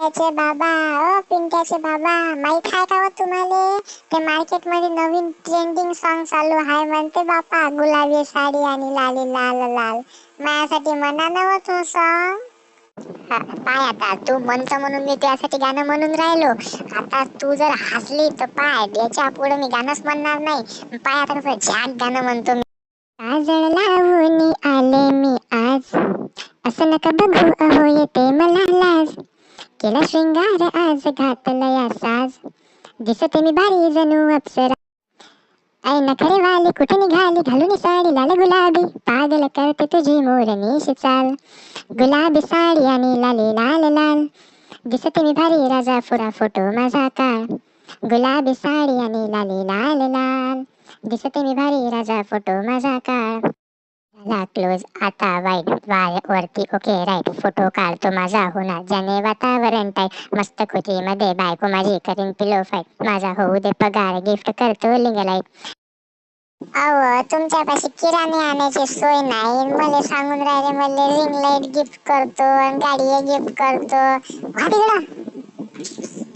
पिंट्याचे बाबा, ओ पिंट्याचे बाबा, माहित आहे का हो तुम्हाला? ते मार्केट मध्ये नवीन ट्रेंडिंग सॉन्ग चालू आहे म्हणते बापा, गुलाबी साडी आणि लाली लाल लाल. माझ्यासाठी म्हणा ना हो तो सॉन्ग. पाय आता तू म्हणतो म्हणून मी त्यासाठी गाणं म्हणून राहिलो. आता तू जर हसली तर पाय याच्या पुढे मी गाणंच म्हणणार नाही. पाय आता कसं झाक गाणं म्हणतो मी. काजळ लावून आले मी आज, असं नका बघू अहो येते मला लाज. केला शृंगार आज घातलया साज, दिसते मी भारी जणू अप्सरा. ऐ नखरे वाली कुठे निघाली घालून साडी लाल गुलाबी, पागल करते तुझी मोरनीशी चाल. गुलाबी साडी आणि लाली लाल लाल, दिसते मी भारी राजा फुरा फोटो माझा काळ. गुलाबी साडी आणि लाली लाल लाल, दिसते मी भारी राजा फोटो माझा काळ. झाला क्लोज आता वाईट वरती ओके राईट. फोटो काढतो माझा होणार ज्याने वातावरण टाईट. मस्त खुशी मध्ये बायको माझी करीन पिलो फाईट. माझा होऊ दे पगार गिफ्ट करतो लिंग लाईट. अहो तुमच्यापाशी किराणे आणायची सोय नाही, मला सांगून राहिले मला रिंग लाईट गिफ्ट करतो आणि गाडी गिफ्ट करतो.